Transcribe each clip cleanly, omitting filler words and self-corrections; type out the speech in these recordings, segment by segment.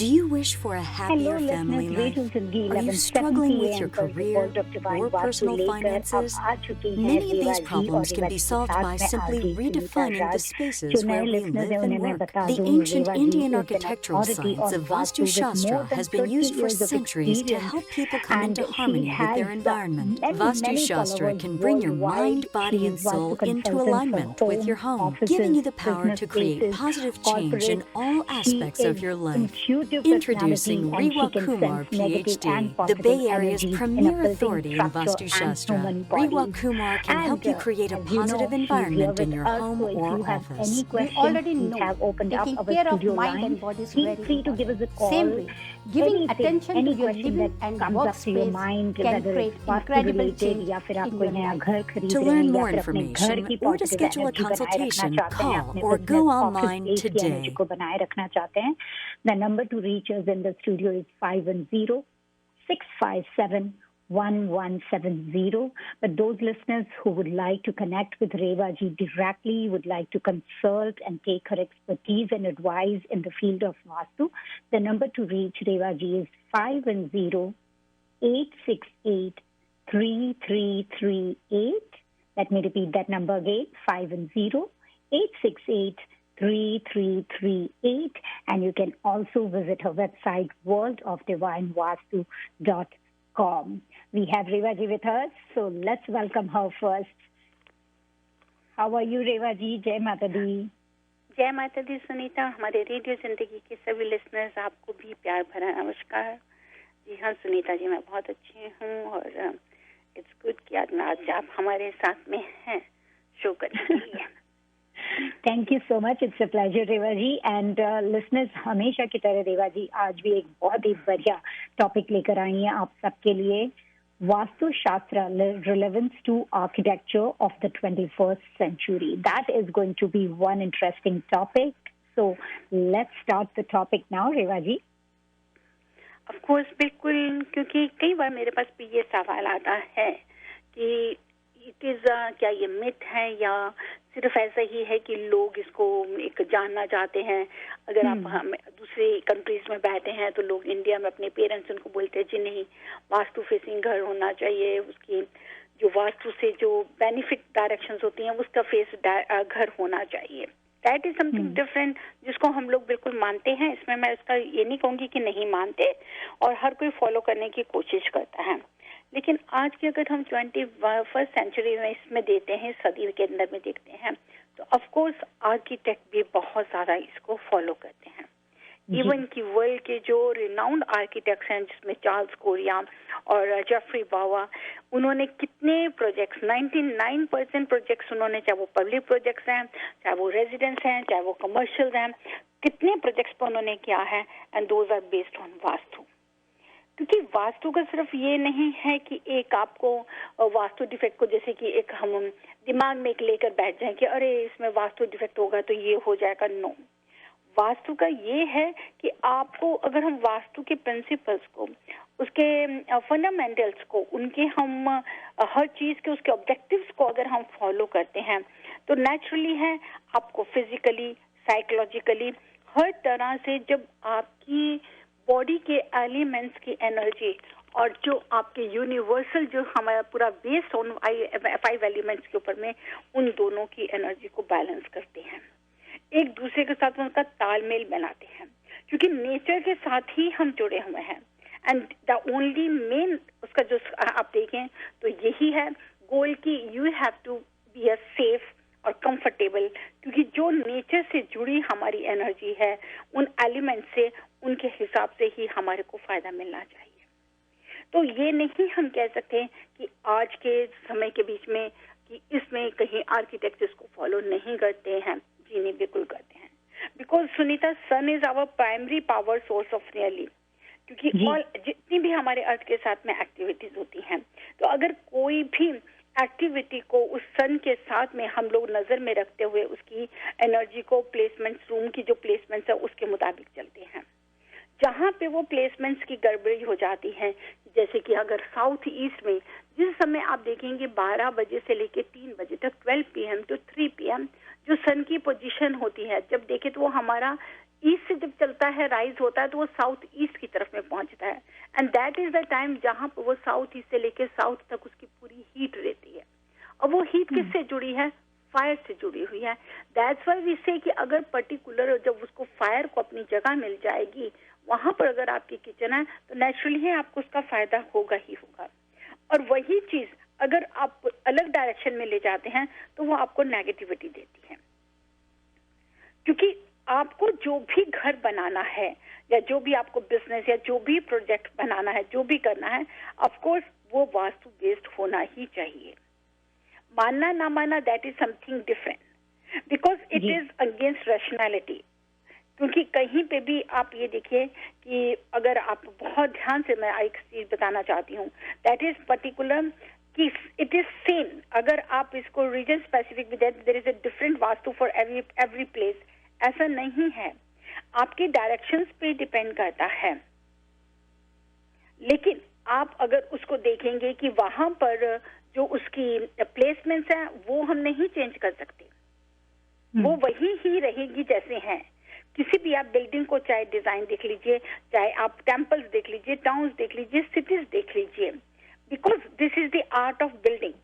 Do you wish for a happier Hello family listeners, life? Radio जिंदगी Are you 1170 struggling with your AM पर career world of divine or vastu personal लेकर अब finances? आ चुकी हैं Many of Rewa these जी और problems can Rewa be जी के solved साथ by में simply RJ Sunita redefining the Raj. spaces जो where नए we लिसनर्स live हैं and उन्हें मैं work. बता The दूं, ancient Reva ji Indian is an architectural authority science on of Vastu Vastu with more Shastra than has been 30 used for years of centuries to experience help people come and into she harmony with has their environment. many Vastu many Shastra followers can bring your worldwide. mind, She body, is and vastu soul into consultant for alignment with your homes, home, giving offices, you the power business to create spaces, positive change in corporates. all She aspects is of your life. intuitive personality Introducing and she Rewa can Kumar, sense negative and PhD, the positive Bay Area's energies in a premier building authority in structure Vastu and Shastra. human Rewa bodies. Kumar can help And you create a as you know, positive she's here environment in with your us. home So if or you have office. any We questions, already we know have opened up taking our care of studio mind line. and body is Feel very free to give important. us a call. Same way, giving Anything, attention any to your question living that and comes up to your workspace mind, can whether create it's vastu incredible related change या फिर आप in कोई your नया life. घर खरीद To रहे learn हैं या more फिर अपने घर information की or to positive schedule a energy बनाए रखना consultation, चाहते हैं, call अपने or go business office online space की एनर्जी today. को बनाए रखना चाहते हैं, the number to reach us in the studio is 510-657-1170. But those listeners who would like to connect with Rewa ji directly, would like to consult and take her expertise and advice in the field of Vastu, the number to reach Rewa ji is 510-868-3338. Let me repeat that number again, 510-868-3338. And you can also visit her website, worldofdivinevastu.com. We have Rewa ji with us, so let's welcome her first. How are you, Rewa ji? Jai Mata Di. जय माता दी सुनीता। हमारे radio जिंदगी के सभी listeners, आपको भी प्यार भरा नमस्कार। जी हाँ सुनीता जी, मैं बहुत अच्छी हूँ और इट्स गुड कि आज आप हमारे साथ में हैं शो करने के लिए। Thank you so much. It's a pleasure, Rewa ji. And listeners, हमेशा की तरह रेवा जी आज भी एक बहुत ही बढ़िया टॉपिक लेकर आई हैं आप सबके लिए। वास्तु शास्त्र, relevance to architecture of the 21st century. That is going to be one interesting topic. So let's start the topic now, Rewa ji. Of course, बिल्कुल, क्योंकि कई बार मेरे पास भी ये सवाल आता है कि इट इज क्या ये मिथ है या सिर्फ ऐसा ही है कि लोग इसको एक जानना चाहते हैं। अगर आप दूसरे कंट्रीज में बैठे हैं तो लोग इंडिया में अपने पेरेंट्स उनको बोलते हैं जी नहीं, वास्तु फेसिंग घर होना चाहिए, उसकी जो वास्तु से जो बेनिफिट डायरेक्शंस होती हैं उसका फेस घर होना चाहिए। दैट इज समथिंग डिफरेंट जिसको हम लोग बिल्कुल मानते हैं। इसमें मैं इसका ये नहीं कहूँगी कि नहीं मानते और हर कोई फॉलो करने की कोशिश करता है। लेकिन आज की अगर हम 21st सेंचुरी में इसमें देते हैं, सदी के अंदर में देखते हैं, तो ऑफ कोर्स आर्किटेक्ट भी बहुत ज़्यादा इसको फॉलो करते हैं। इवन की वर्ल्ड के जो रिनाउंड आर्किटेक्ट्स हैं जिसमें चार्ल्स कोरिया और जेफरी बावा, उन्होंने कितने प्रोजेक्ट्स, 99% प्रोजेक्ट्स उन्होंने, चाहे वो पब्लिक प्रोजेक्ट्स हैं, चाहे वो रेजिडेंस हैं, चाहे वो कमर्शियल हैं, कितने प्रोजेक्ट्स पर उन्होंने किया है, and those are based on Vastu. क्योंकि वास्तु का सिर्फ ये नहीं है कि एक आपको वास्तु डिफेक्ट को, जैसे कि एक हम दिमाग में एक लेकर बैठ जाएं कि अरे इसमें वास्तु डिफेक्ट होगा तो ये हो जाएगा। नो, वास्तु का ये है कि आपको, अगर हम वास्तु के प्रिंसिपल्स को, उसके फंडामेंटल्स को, उनके हम हर चीज़ के उसके ऑब्जेक्टिव्स को अगर हम फॉलो करते हैं तो नेचुरली है आपको फिजिकली, साइकोलॉजिकली, हर तरह से जब आपकी बॉडी के एलिमेंट्स की एनर्जी और जो आपके यूनिवर्सल जो हमारा पूरा बेस्ड ऑन 5 एलिमेंट्स के ऊपर में, उन दोनों की एनर्जी को बैलेंस करते हैं, एक दूसरे के साथ उनका तालमेल बनाते हैं, क्योंकि नेचर के साथ ही हम जुड़े हुए हैं। एंड द ओनली मेन उसका जो आप देखें तो यही है गोल की you have to be a safe और कंफर्टेबल, क्योंकि जो नेचर से जुड़ी हमारी एनर्जी है उन एलिमेंट से, उनके हिसाब से ही हमारे को फायदा मिलना चाहिए। तो ये नहीं हम कह सकते कि आज के समय के बीच में कि इसमें कहीं आर्किटेक्ट इसको फॉलो नहीं करते हैं। जी नहीं, बिल्कुल करते हैं। Because Sunita, sun is our primary power source of really, क्योंकि ऑल जितनी भी हमारे अर्थ के साथ में एक्टिविटीज होती हैं, तो अगर कोई भी एक्टिविटी को उस सन के साथ में हम लोग नजर में रखते हुए उसकी एनर्जी को, प्लेसमेंट्स, रूम की जो प्लेसमेंट्स है उसके मुताबिक चलते हैं। जहाँ पे वो प्लेसमेंट्स की गड़बड़ी हो जाती है, जैसे कि अगर साउथ ईस्ट में जिस समय आप देखेंगे 12 बजे से लेके 3 बजे तक, 12 PM to 3 PM जो सन की पोजीशन होती है, जब देखें तो वो हमारा ईस्ट से जब चलता है, राइज होता है, तो वो साउथ ईस्ट की तरफ में पहुंचता है, and that is the time जहां पर वो साउथ ईस्ट से लेके साउथ तक उसकी पूरी हीट रहती है। और वो हीट किससे जुड़ी है? फायर से जुड़ी हुई है। दैट्स व्हाई वी से कि अगर पर्टिकुलर जब उसको फायर को अपनी जगह मिल जाएगी, वहां पर अगर आपकी किचन है, तो नेचुरली है आपको उसका फायदा होगा ही होगा। और वही चीज अगर आप अलग डायरेक्शन में ले जाते हैं तो वो आपको नेगेटिविटी देती है। क्योंकि आपको जो भी घर बनाना है या जो भी आपको बिजनेस या जो भी प्रोजेक्ट बनाना है, जो भी करना है, ऑफ कोर्स वो वास्तु बेस्ड होना ही चाहिए। मानना ना मानना that is something different, because it is against rationality. क्योंकि कहीं पे भी आप ये देखिए कि अगर आप बहुत ध्यान से, मैं एक चीज बताना चाहती हूँ, दैट इज पर्टिकुलर कि इट इज सेम। अगर आप इसको रीजन स्पेसिफिक भी there is a different vastu for every place, ऐसा नहीं है। आपके डायरेक्शंस पे डिपेंड करता है। लेकिन आप अगर उसको देखेंगे कि वहां पर जो उसकी प्लेसमेंट्स हैं वो हम नहीं चेंज कर सकते, वो वही ही रहेगी जैसे हैं। किसी भी आप बिल्डिंग को चाहे डिजाइन देख लीजिए, चाहे आप टेम्पल्स देख लीजिए, टाउन्स देख लीजिए, सिटीज देख लीजिए, because this is the art of building,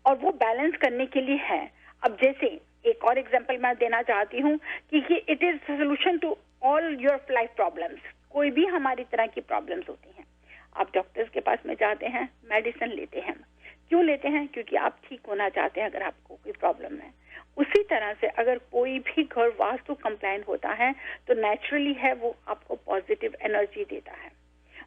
और वो बैलेंस करने के लिए है। अब जैसे एक और एग्जांपल मैं देना चाहती हूँ कि it is solution to all your life problems. कोई भी हमारी तरह की प्रॉब्लम्स होती हैं, आप डॉक्टर्स के पास में जाते हैं, मेडिसिन लेते हैं। क्यों लेते हैं? क्योंकि आप ठीक होना चाहते हैं अगर आपको कोई प्रॉब्लम है। उसी तरह से अगर कोई भी घर वास्तु कंप्लायंट होता है तो नेचुरली है वो आपको पॉजिटिव एनर्जी देता है,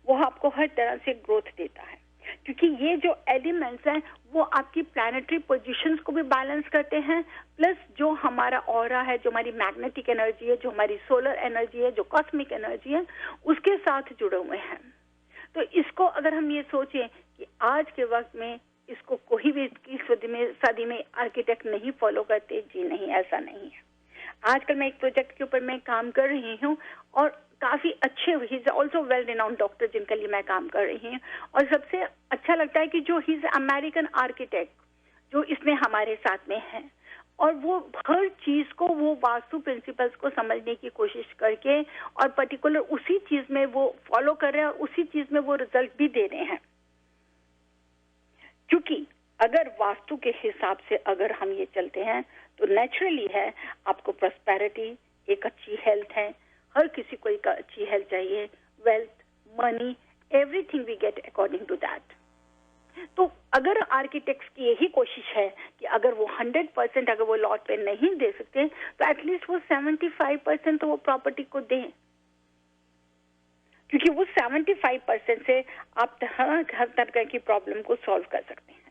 वो आपको हर तरह से ग्रोथ देता है। क्योंकि ये जो एलिमेंट्स हैं वो आपकी प्लैनेटरी पोजीशंस को भी बैलेंस करते हैं, प्लस जो हमारा ऑरा है, जो हमारी मैग्नेटिक एनर्जी है, जो हमारी सोलर एनर्जी है, जो कॉस्मिक एनर्जी है, उसके साथ जुड़े हुए हैं। तो इसको अगर हम ये सोचें कि आज के वक्त में इसको कोई भी की सदी में आर्किटेक्ट नहीं फॉलो करते, जी नहीं, ऐसा नहीं है। आजकल मैं एक प्रोजेक्ट के ऊपर मैं काम कर रही हूँ और काफी अच्छे, he is also well renowned doctor जिनके लिए मैं काम कर रही हूँ, और सबसे अच्छा लगता है कि जो ही इज अमेरिकन आर्किटेक्ट जो इसमें हमारे साथ में है, और वो हर चीज को वो वास्तु प्रिंसिपल्स को समझने की कोशिश करके और पर्टिकुलर उसी चीज में वो फॉलो कर रहे हैं और उसी चीज में वो रिजल्ट भी दे रहे हैं। क्योंकि अगर वास्तु के हिसाब से अगर हम ये चलते हैं तो नेचुरली है आपको प्रॉस्पेरिटी, एक अच्छी हेल्थ है, हर किसी को एक अच्छी हेल्थ चाहिए, wealth, money, everything we get according to that. तो अगर आर्किटेक्ट्स की यही कोशिश है कि अगर वो 100% अगर वो लॉट पे नहीं दे सकते तो एटलीस्ट वो 75% तो वो प्रॉपर्टी को दें, क्योंकि वो 75% से आप हर तरह की प्रॉब्लम को सॉल्व कर सकते हैं।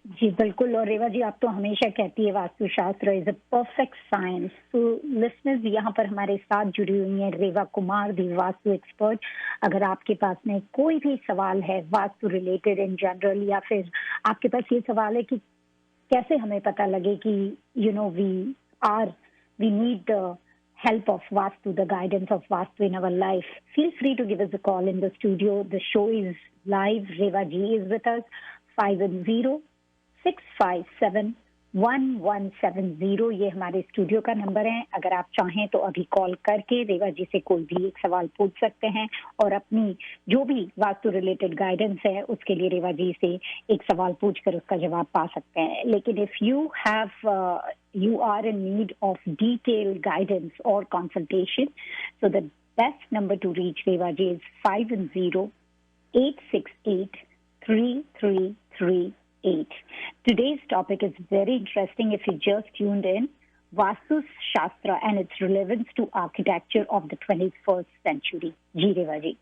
जी बिल्कुल। और रेवा जी, आप तो हमेशा कहती है वास्तुशास्त्र इज अ परफेक्ट साइंस। तो लिसनर्स यहाँ पर हमारे साथ जुड़ी हुई हैं रेवा कुमार, दी वास्तु एक्सपर्ट। अगर आपके पास में कोई भी सवाल है वास्तु रिलेटेड इन जनरल, या फिर आपके पास ये सवाल है कि कैसे हमें पता लगे कि we need help of Vastu, the guidance of Vastu in our life, feel free to give us a call in the studio. The show is live. Reva Ji is with us. 510-657-1170 ये हमारे studio का number है। अगर आप चाहें तो अभी call करके रेवा जी से कोई भी एक सवाल पूछ सकते हैं और अपनी जो भी वास्तु रिलेटेड गाइडेंस है उसके लिए रेवा जी से एक सवाल पूछकर उसका जवाब पा सकते हैं। लेकिन if you are in need of detailed guidance or consultation, so the best number to reach Reva Ji is 510-868-3338. Today's topic is very interesting. If you just tuned in, Vastu Shastra and its relevance to architecture of the 21st century. जी Reva ji.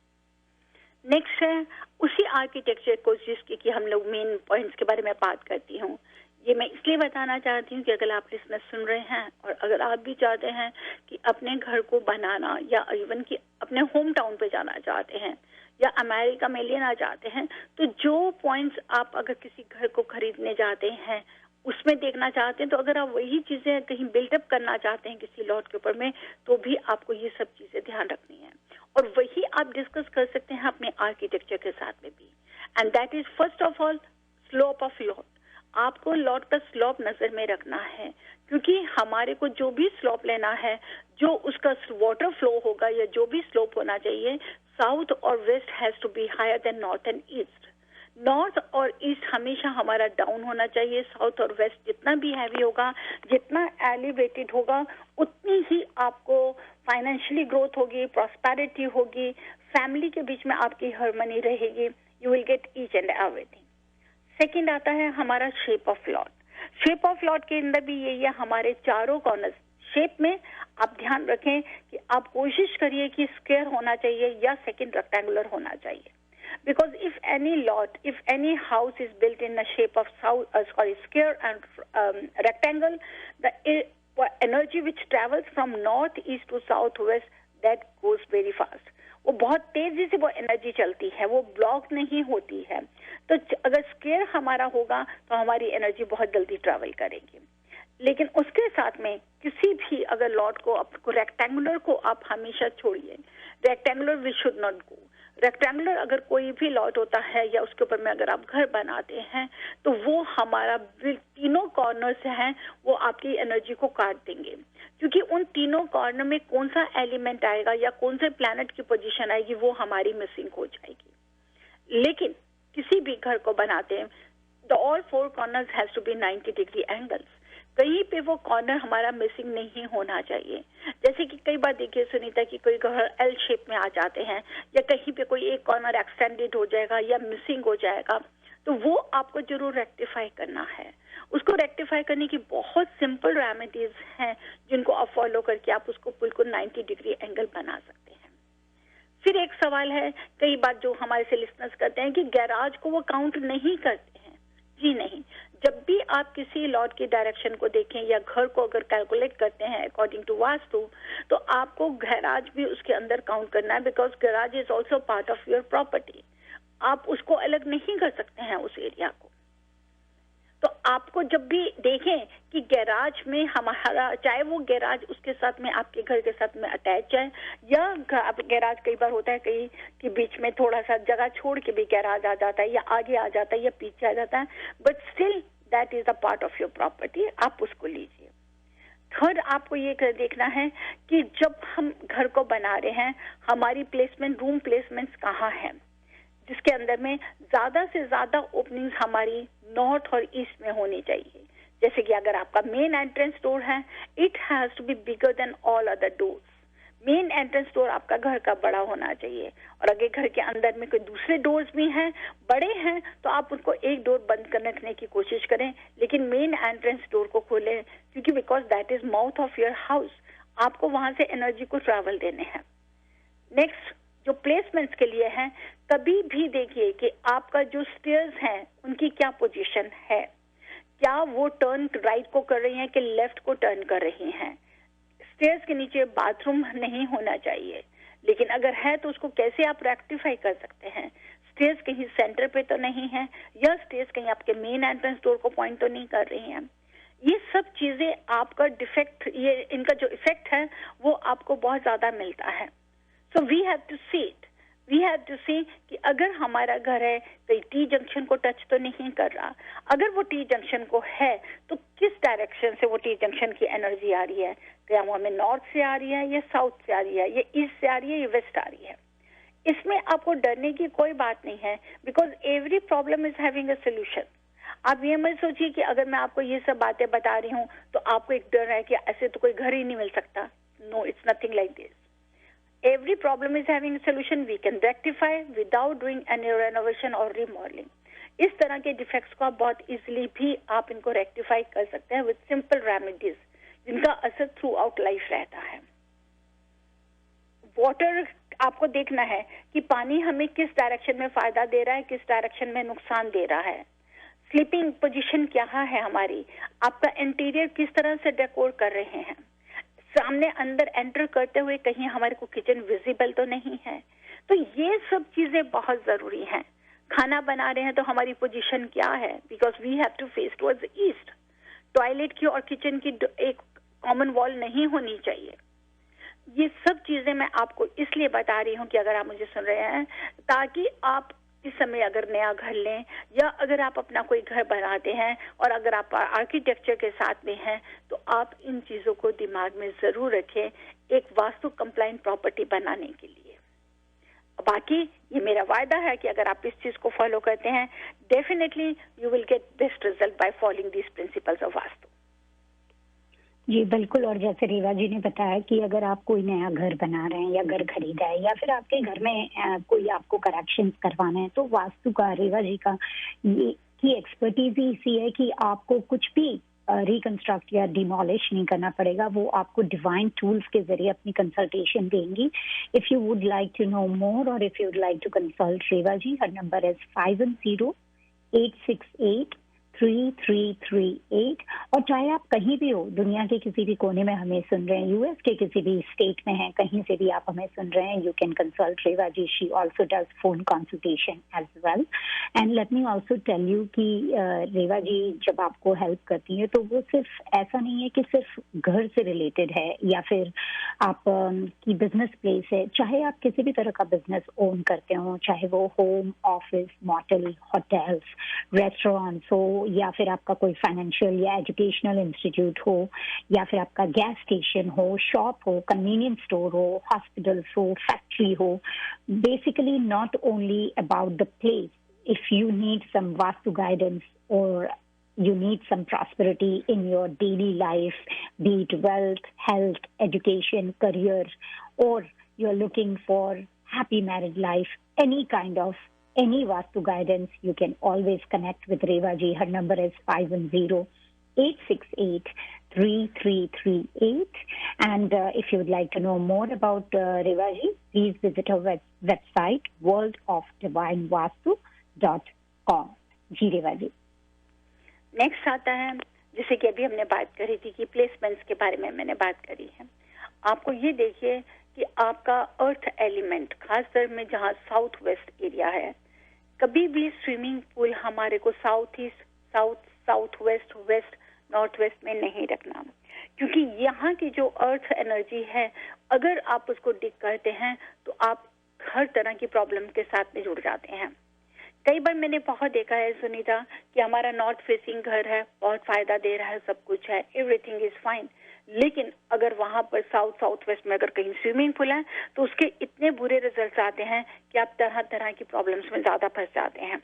Next है उसी architecture को जिसकी हम लोग main points के बारे में बात करती हूँ। ये मैं इसलिए बताना चाहती हूँ कि अगर आप लिसनर सुन रहे हैं और अगर आप भी चाहते हैं कि अपने घर को बनाना या इवन कि अपने होम टाउन पे जाना चाहते हैं या अमेरिका में लेना चाहते हैं, तो जो पॉइंट्स आप अगर किसी घर को खरीदने जाते हैं उसमें देखना चाहते हैं, तो अगर आप वही चीजें कहीं बिल्डअप करना चाहते हैं किसी लॉट के ऊपर में, तो भी आपको ये सब चीजें ध्यान रखनी है और वही आप डिस्कस कर सकते हैं अपने आर्किटेक्चर के साथ में भी। And that is first of all slope of lot. आपको लॉट का स्लोप नजर में रखना है, क्योंकि हमारे को जो भी स्लोप लेना है, जो उसका वाटर फ्लो होगा या जो भी स्लोप होना चाहिए, साउथ और west has to be higher than north and east. North और ईस्ट हमेशा हमारा डाउन होना चाहिए। साउथ और वेस्ट जितना भी हैवी होगा, जितना एलिवेटेड होगा, उतनी ही आपको फाइनेंशियली ग्रोथ होगी, प्रॉस्पेरिटी होगी, फैमिली के बीच में आपकी हार्मनी रहेगी। You will gate each and everything. Second आता है हमारा shape of lot. Shape of lot के अंदर भी यही है, हमारे चारों कॉर्नर्स शेप में आप ध्यान रखें कि आप कोशिश करिए कि स्क्वायर होना चाहिए या सेकंड रेक्टेंगुलर होना चाहिए। Because if any house is built in the shape of square and rectangle, the energy which travels from north east to south west, that goes very fast. वो बहुत तेजी से वो एनर्जी चलती है, वो ब्लॉक नहीं होती है। तो अगर स्क्वायर हमारा होगा तो हमारी एनर्जी बहुत जल्दी ट्रैवल करेगी। लेकिन उसके साथ में किसी भी अगर लॉट को रेक्टेंगुलर को आप हमेशा छोड़िए। Rectangular we should not go. Rectangular अगर कोई भी लॉट होता है या उसके ऊपर में अगर आप घर बनाते हैं तो वो हमारा तीनों कॉर्नर्स हैं, वो आपकी एनर्जी को काट देंगे, क्योंकि उन तीनों कॉर्नर में कौन सा एलिमेंट आएगा या कौन से प्लैनेट की पोजीशन आएगी वो हमारी मिसिंग हो जाएगी। लेकिन किसी भी घर को बनाते हैं, the all four corners has to be 90 degree angles. कहीं पे वो कॉर्नर हमारा मिसिंग नहीं होना चाहिए। जैसे कि कई बार देखिए सुनीता कि कोई घर एल शेप में आ जाते हैं या कहीं पे कोई एक कॉर्नर एक्सटेंडेड हो जाएगा या मिसिंग हो जाएगा, तो वो आपको जरूर रेक्टिफाई करना है। उसको रेक्टिफाई करने की बहुत सिंपल रेमेडीज हैं जिनको आप फॉलो करके आप उसको बिल्कुल 90 डिग्री एंगल बना सकते हैं। फिर एक सवाल है, कई बार जो हमारे से लिसनर्स करते हैं कि गैराज को वो काउंट नहीं करते हैं। जी नहीं, जब भी आप किसी लॉट की डायरेक्शन को देखें या घर को अगर कैलकुलेट करते हैं अकॉर्डिंग टू वास्तु, तो आपको गैराज भी उसके अंदर काउंट करना है, because garage is also part of your property. आप उसको अलग नहीं कर सकते हैं उस एरिया को। तो आपको जब भी देखें कि गैराज में हमारा, चाहे वो गैराज उसके साथ में आपके घर के साथ में अटैच है या गैराज कई बार होता है कहीं के बीच में थोड़ा सा जगह छोड़ के भी गैराज आ जाता है या आगे आ जाता है या पीछे आ जाता है, but still that is a part of your property, आप उसको लीजिए। थर्ड, आपको ये देखना है कि जब हम घर को बना रहे हैं हमारी प्लेसमेंट, रूम प्लेसमेंट्स कहाँ है, जिसके अंदर में ज्यादा से ज्यादा ओपनिंग्स हमारी नॉर्थ और ईस्ट में होनी चाहिए। जैसे कि अगर आपका मेन एंट्रेंस डोर है, it has to be bigger than all other doors. Main entrance door आपका घर का बड़ा होना चाहिए, और अगर घर के अंदर में कोई दूसरे डोर्स भी हैं, बड़े हैं, तो आप उनको एक डोर बंद कर रखने की कोशिश करें, लेकिन मेन एंट्रेंस डोर को खोलें, क्योंकि because that is mouth of your house. आपको वहां से एनर्जी को ट्रैवल देने हैं। नेक्स्ट, जो प्लेसमेंट्स के लिए हैं, कभी भी देखिए कि आपका जो स्टेयर्स हैं उनकी क्या पोजीशन है, क्या वो टर्न राइट को कर रही हैं कि लेफ्ट को टर्न कर रही हैं। स्टेयर्स के नीचे बाथरूम नहीं होना चाहिए, लेकिन अगर है तो उसको कैसे आप रेक्टिफाई कर सकते हैं। स्टेयर्स कहीं सेंटर पे तो नहीं है, या स्टेयर्स कहीं आपके मेन एंट्रेंस डोर को पॉइंट तो नहीं कर रही हैं। ये सब चीजें आपका डिफेक्ट, ये इनका जो इफेक्ट है वो आपको बहुत ज्यादा मिलता है। So we have to see it. We have to see कि अगर हमारा घर है कहीं टी जंक्शन को टच तो नहीं कर रहा, अगर वो टी जंक्शन को है तो किस डायरेक्शन से वो टी जंक्शन की एनर्जी आ रही है, क्या वो हमें नॉर्थ से आ रही है या साउथ से आ रही है या ईस्ट से आ रही है या वेस्ट आ रही है। इसमें आपको डरने की कोई बात नहीं है, because every problem is having a solution. आप ये मत सोचिए कि अगर मैं आपको ये सब बातें बता रही हूँ तो आपको एक डर है कि ऐसे तो कोई घर ही नहीं मिल सकता। No, it's nothing like this. Every problem is having a solution we can rectify without doing any renovation or remodeling. इस तरह के डिफेक्ट्स को आप बहुत इजीली भी आप इनको रेक्टिफाई कर सकते हैं विद सिंपल रेमेडीज, जिनका असर थ्रू आउट लाइफ रहता है। वाटर, आपको देखना है कि पानी हमें किस डायरेक्शन में फायदा दे रहा है, किस डायरेक्शन में नुकसान दे रहा है। स्लीपिंग पोजीशन क्या है हमारी, आपका इंटीरियर किस तरह से डेकोर कर रहे हैं, सामने अंदर एंटर करते हुए कहीं हमारे को किचन विजिबल तो नहीं है। तो ये सब चीजें बहुत जरूरी हैं। खाना बना रहे हैं तो हमारी पोजीशन क्या है, because we have to face towards east. Toilet की और किचन की एक कॉमन वॉल नहीं होनी चाहिए। ये सब चीजें मैं आपको इसलिए बता रही हूँ कि अगर आप मुझे सुन रहे हैं, ताकि आप इस समय अगर नया घर लें या अगर आप अपना कोई घर बनाते हैं और अगर आप आर्किटेक्चर के साथ में हैं तो आप इन चीज़ों को दिमाग में ज़रूर रखें एक वास्तु कंप्लाइंट प्रॉपर्टी बनाने के लिए। बाकी ये मेरा वायदा है कि अगर आप इस चीज़ को फॉलो करते हैं definitely you will get best result by following these principles of vastu. जी बिल्कुल। और जैसे रेवा जी ने बताया कि अगर आप कोई नया घर बना रहे हैं या घर खरीदा है या फिर आपके घर में कोई आपको करेक्शंस करवाना है तो वास्तु का, रेवा जी का ये की एक्सपर्टीज ही इसी है कि आपको कुछ भी रिकंस्ट्रक्ट या डिमोलिश नहीं करना पड़ेगा। वो आपको डिवाइन टूल्स के जरिए अपनी कंसल्टेशन देंगी। If you would like to know more और if you would like to consult Reva ji, her number is 510-868-3338। और चाहे आप कहीं भी हो, दुनिया के किसी भी कोने में हमें सुन रहे हैं, यूएस के किसी भी स्टेट में हैं, कहीं से भी आप हमें सुन रहे हैं, you can consult Reva ji. She also does phone consultation as well. And let me also tell you कि रेवा जी जब आपको हेल्प करती है तो वो सिर्फ ऐसा नहीं है कि सिर्फ घर से रिलेटेड है या फिर आप की बिजनेस प्लेस है। चाहे आप किसी भी तरह का बिजनेस ओन करते हो, चाहे वो home, office, motel, hotels, restaurants हो या फिर आपका कोई फाइनेंशियल या एजुकेशनल इंस्टीट्यूट हो या फिर आपका गैस स्टेशन हो, शॉप हो, कन्वीनियंस स्टोर हो, हॉस्पिटल्स हो, फैक्ट्री हो, basically not only about the place. If you need some Vastu guidance or you need some prosperity in your daily life, be it wealth, health, education, career, or you're looking for happy married life, any Vastu guidance, you can always connect with Reva ji. Her number is 510-868-3338. And if you would like to know more about Reva ji, please visit her website, worldofdivinevastu.com। Ji Reva ji. Next आता है जैसे कि अभी हमने बात करी थी कि प्लेसमेंट्स के बारे में मैंने बात करी है। आपको ये देखिए कि आपका अर्थ एलिमेंट खासकर में जहाँ साउथ वेस्ट एरिया है, कभी भी स्विमिंग पूल हमारे को south east, south west, west, north west में नहीं रखना, क्योंकि यहाँ की जो अर्थ एनर्जी है अगर आप उसको डिग करते हैं तो आप हर तरह की प्रॉब्लम के साथ में जुड़ जाते हैं। कई बार मैंने बहुत देखा है सुनीता कि हमारा नॉर्थ फेसिंग घर है, बहुत फायदा दे रहा है, सब कुछ है, एवरीथिंग इज फाइन, लेकिन अगर वहां पर साउथ वेस्ट में अगर कहीं स्विमिंग पूल है तो उसके इतने बुरे रिजल्ट्स आते हैं कि आप तरह तरह की प्रॉब्लम्स में ज्यादा फंस जाते हैं।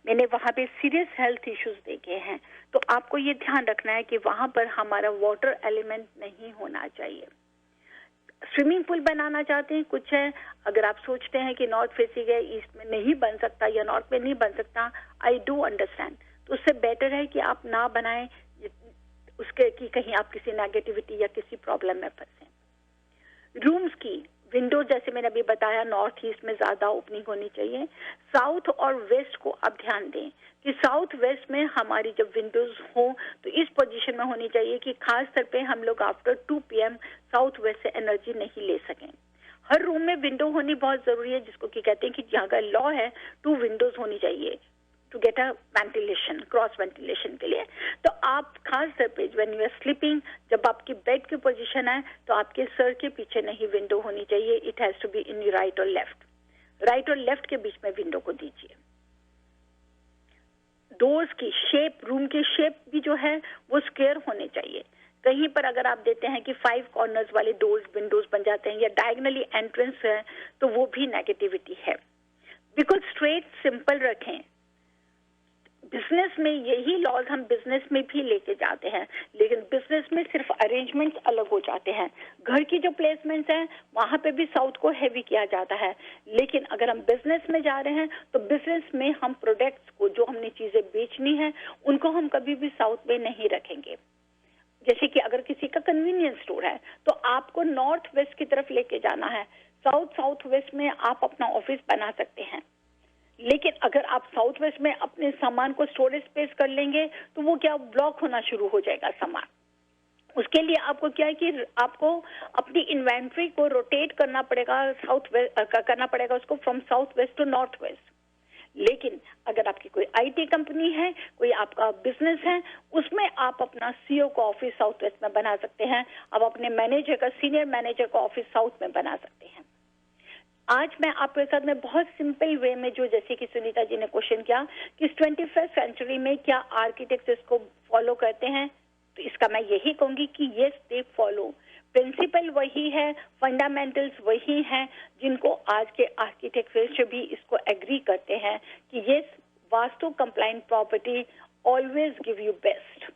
मैंने वहां पे सीरियस हेल्थ इश्यूज देखे हैं। तो आपको ये ध्यान रखना है कि वहां पर हमारा वाटर एलिमेंट नहीं होना चाहिए। स्विमिंग पूल बनाना चाहते हैं कुछ है, अगर आप सोचते हैं कि नॉर्थ फेसिंग है, ईस्ट में नहीं बन सकता या नॉर्थ में नहीं बन सकता, आई डू अंडरस्टैंड, तो उससे बेटर है कि आप ना बनाएं उसके कि कहीं आप किसी नेगेटिविटी या किसी प्रॉब्लम में फंसे। रूम्स की विंडो जैसे मैंने अभी बताया नॉर्थ ईस्ट में ज्यादा ओपनिंग होनी चाहिए। साउथ और वेस्ट को आप ध्यान दें कि साउथ वेस्ट में हमारी जब विंडोज हो तो इस पोजीशन में होनी चाहिए कि खास तौर पे हम लोग आफ्टर 2 PM साउथ वेस्ट से एनर्जी नहीं ले सकें। हर रूम में विंडो होनी बहुत जरूरी है, जिसको कि कहते हैं कि जहाँ का लॉ है 2 विंडोज होनी चाहिए to get a ventilation, cross ventilation के लिए। तो आप खास तौर पे व्हेन यू आर स्लीपिंग, जब आपकी बेड की पोजीशन है तो आपके सर के पीछे नहीं विंडो होनी चाहिए, it has to be in right और लेफ्ट, राइट और लेफ्ट के बीच में विंडो को दीजिए। डोर्स की शेप, रूम की शेप भी जो है वो स्क्वायर होने चाहिए। कहीं पर अगर आप देते हैं कि 5 कॉर्नर्स वाले डोर्स विंडोज बन जाते हैं या डायगनली एंट्रेंस है तो वो भी नेगेटिविटी है। बिल्कुल स्ट्रेट सिंपल रखें। बिजनेस में यही लॉज हम बिजनेस में भी लेके जाते हैं, लेकिन बिजनेस में सिर्फ अरेंजमेंट्स अलग हो जाते हैं। घर की जो प्लेसमेंट्स हैं वहां पे भी साउथ को हैवी किया जाता है, लेकिन अगर हम बिजनेस में जा रहे हैं तो बिजनेस में हम प्रोडक्ट्स को, जो हमने चीजें बेचनी है, उनको हम कभी भी साउथ में नहीं रखेंगे। जैसे कि अगर किसी का कन्वीनियंस स्टोर है तो आपको नॉर्थ वेस्ट की तरफ लेके जाना है, साउथ वेस्ट में आप अपना ऑफिस बना सकते हैं, लेकिन अगर आप साउथ वेस्ट में अपने सामान को स्टोरेज स्पेस कर लेंगे तो वो क्या ब्लॉक होना शुरू हो जाएगा सामान। उसके लिए आपको क्या है कि आपको अपनी इन्वेंट्री को रोटेट करना पड़ेगा, करना पड़ेगा उसको from south west to north west. लेकिन अगर आपकी कोई आईटी कंपनी है, कोई आपका बिजनेस है, उसमें आप अपना सीईओ का ऑफिस साउथ वेस्ट में बना सकते हैं, आप अपने मैनेजर का, सीनियर मैनेजर का ऑफिस साउथ में बना सकते हैं। आज मैं आपके साथ में बहुत सिंपल वे में, जो जैसे कि सुनीता जी ने क्वेश्चन किया कि इस 21st सेंचुरी में क्या आर्किटेक्ट्स इसको फॉलो करते हैं, तो इसका मैं यही कहूंगी कि यस दे फॉलो। प्रिंसिपल वही है, फंडामेंटल्स वही हैं जिनको आज के आर्किटेक्ट्स भी इसको एग्री करते हैं कि yes, Vastu compliant property always give you best.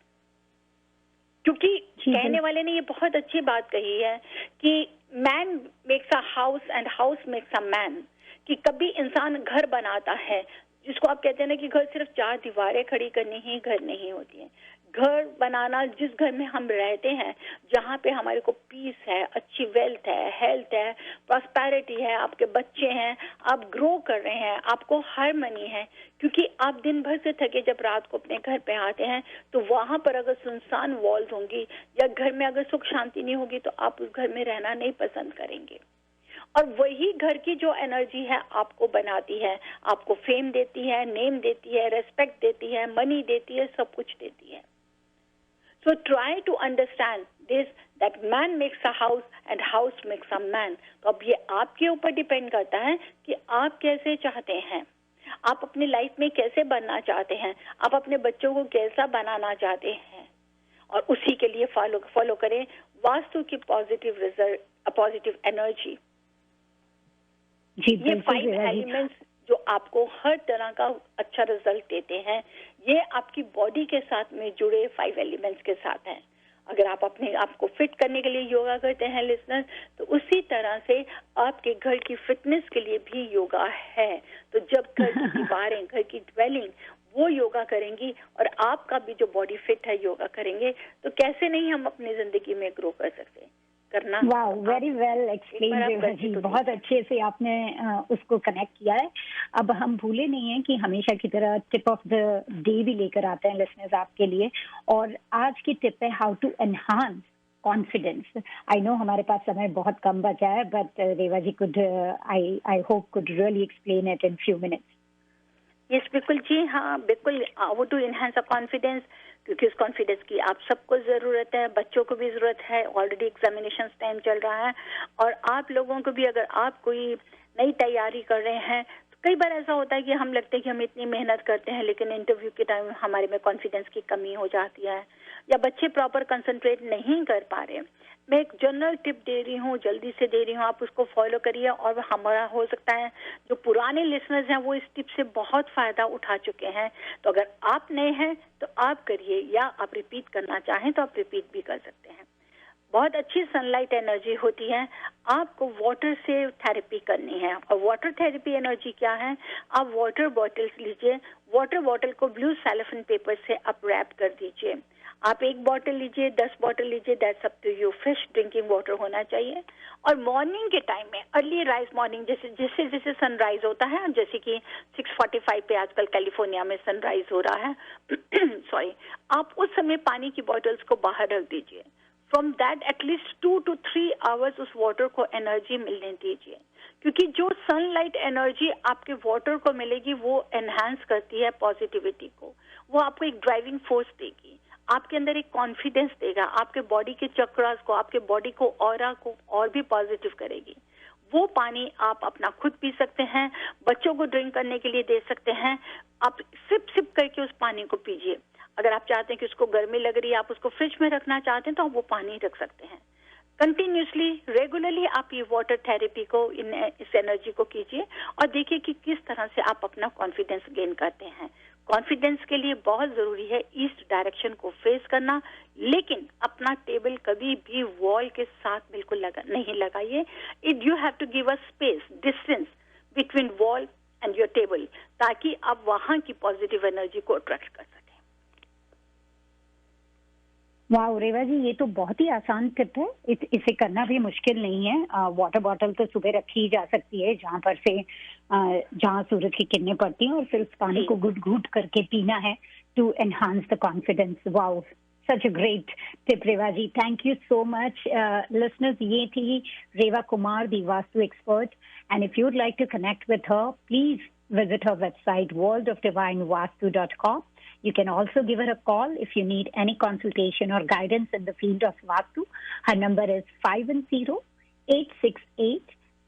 क्योंकि कहने वाले ने ये बहुत अच्छी बात कही है कि man makes a house and house makes a man, कि कभी इंसान घर बनाता है, जिसको आप कहते हैं ना कि घर सिर्फ 4 दीवारें खड़ी करनी ही घर नहीं होती है। घर बनाना, जिस घर में हम रहते हैं, जहाँ पे हमारे को पीस है, अच्छी वेल्थ है, हेल्थ है, प्रॉस्पेरिटी है, आपके बच्चे हैं, आप ग्रो कर रहे हैं, आपको हार्मनी है। क्योंकि आप दिन भर से थके जब रात को अपने घर पे आते हैं, तो वहां पर अगर सुनसान वॉल्स होंगी या घर में अगर सुख शांति नहीं होगी, तो आप उस घर में रहना नहीं पसंद करेंगे। और वही घर की जो एनर्जी है आपको बनाती है, आपको फेम देती है, नेम देती है, रेस्पेक्ट देती है, मनी देती है, सब कुछ देती है। So try to understand this, that man makes a house and house makes a man. तो अब ये आपके ऊपर डिपेंड करता है कि आप कैसे चाहते हैं, आप अपनी लाइफ में कैसे बनना चाहते हैं, आप अपने बच्चों को कैसा बनाना चाहते हैं, और उसी के लिए फॉलो करें वास्तु की पॉजिटिव रिजल्ट, पॉजिटिव एनर्जी। ये 5 एलिमेंट्स जो आपको हर तरह का अच्छा रिजल्ट देते हैं, ये आपकी बॉडी के साथ में जुड़े 5 एलिमेंट्स के साथ हैं। अगर आप अपने आप को फिट करने के लिए योगा करते हैं लिसनर, तो उसी तरह से आपके घर की फिटनेस के लिए भी योगा है। तो जब घर की दीवारें, घर की ड्वेलिंग वो योगा करेंगी और आपका भी जो बॉडी फिट है योगा करेंगे, तो कैसे नहीं हम अपनी जिंदगी में ग्रो कर सकते हैं। करना। वाह, वेरी वेल एक्सप्लेन। बहुत अच्छे से आपने उसको कनेक्ट किया है। अब हम भूले नहीं हैं कि हमेशा की तरह टिप ऑफ द डे भी लेकर आते हैं लिसनर्स आपके लिए, और आज की टिप है how to enhance confidence. I know हमारे पास समय बहुत कम बचा है, but Reva ji could I hope could really explain it in few minutes. Yes, बिल्कुल जी, हाँ बिल्कुल। How to enhance a confidence, क्योंकि उस कॉन्फिडेंस की आप सबको जरूरत है, बच्चों को भी जरूरत है। ऑलरेडी एग्जामिनेशन टाइम चल रहा है, और आप लोगों को भी, अगर आप कोई नई तैयारी कर रहे हैं, तो कई बार ऐसा होता है कि हम लगते हैं कि हम इतनी मेहनत करते हैं, लेकिन इंटरव्यू के टाइम हमारे में कॉन्फिडेंस की कमी हो जाती है, या बच्चे प्रॉपर कंसंट्रेट नहीं कर पा रहे। मैं एक जनरल टिप दे रही हूँ, जल्दी से दे रही हूँ, आप उसको फॉलो करिए। और हमारा हो सकता है जो पुराने लिसनर्स हैं वो इस टिप से बहुत फायदा उठा चुके हैं, तो अगर आप नए हैं तो आप करिए, या आप रिपीट करना चाहें तो आप रिपीट भी कर सकते हैं। बहुत अच्छी सनलाइट एनर्जी होती है, आपको वाटर से थेरेपी करनी है। और वाटर थेरेपी एनर्जी क्या है, आप वाटर बॉटल्स लीजिए, वाटर बॉटल को ब्लू सेलोफेन पेपर से आप रैप कर दीजिए। आप 1 बॉटल लीजिए, 10 बॉटल लीजिए, that's up to you. Fresh drinking water होना चाहिए। और मॉर्निंग के टाइम में, अर्ली राइज मॉर्निंग, जैसे जैसे सनराइज होता है, जैसे कि 6:45 पे आजकल कैलिफोर्निया में सनराइज हो रहा है सॉरी, आप उस समय पानी की बॉटल्स को बाहर रख दीजिए। From that at least 2 to 3 hours उस वाटर को एनर्जी मिलने दीजिए, क्योंकि जो सनलाइट एनर्जी आपके वाटर को मिलेगी वो एनहांस करती है पॉजिटिविटी को, वो आपको एक ड्राइविंग फोर्स देगी, आपके अंदर एक कॉन्फिडेंस देगा, आपके बॉडी के चक्रास को, आपके बॉडी को, ऑरा को और भी पॉजिटिव करेगी। वो पानी आप अपना खुद पी सकते हैं, बच्चों को ड्रिंक करने के लिए दे सकते हैं। आप सिप सिप करके उस पानी को पीजिए। अगर आप चाहते हैं कि उसको गर्मी लग रही है, आप उसको फ्रिज में रखना चाहते हैं, तो आप वो पानी रख सकते हैं। कंटिन्यूसली, रेगुलरली आप ये वाटर थेरेपी को, इस एनर्जी को कीजिए, और देखिए कि किस तरह से आप अपना कॉन्फिडेंस गेन करते हैं। कॉन्फिडेंस के लिए बहुत जरूरी है ईस्ट डायरेक्शन को फेस करना, लेकिन अपना टेबल कभी भी वॉल के साथ बिल्कुल नहीं लगाइए। You have to give a space, distance between wall and your table, ताकि आप वहां की पॉजिटिव एनर्जी को अट्रैक्ट कर सकें। वाह रेवा जी, ये तो बहुत ही आसान टिप है, इसे करना भी मुश्किल नहीं है। वाटर बॉटल तो सुबह रखी जा सकती है जहाँ सूरज की किरणें पड़ती हैं, और फिर उस पानी को घुट घुट करके पीना है to enhance the confidence. Wow, such a great tip, Reva ji. Thank you so much. Listeners, ye thi Reva Kumar, the Vastu expert. And if you'd like to connect with her, please visit her website, worldofdivinevastu.com. You can also give her a call if you need any consultation or guidance in the field of Vastu. Her number is 510-868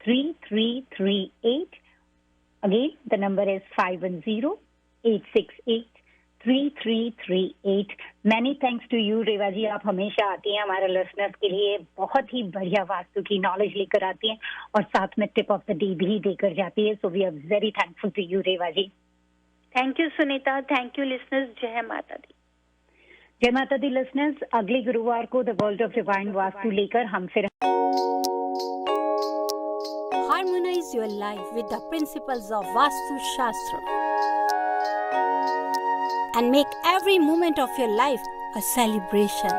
510-868-3338. Again, the number is 510-868-3338. Many thanks to you, रेवा जी. आप हमेशा आती हैं हमारे listeners के लिए, बहुत ही बढ़िया वास्तु की नॉलेज लेकर आती हैं और साथ में टिप ऑफ द डे भी देकर जाती है. So we are very thankful to you, Reva ji. Thank you Sunita. Thank you listeners. जय माता दी. जय माता दी लिसनर्स. अगले गुरुवार को the world of divine vastu लेकर हम फिर Harmonize your life with the principles of Vastu Shastra and make every moment of your life a celebration.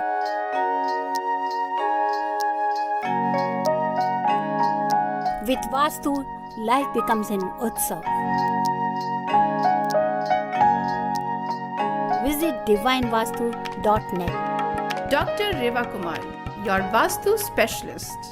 With Vastu, life becomes an utsav. Visit divinevastu.net. Dr. Reva Kumar, your Vastu specialist.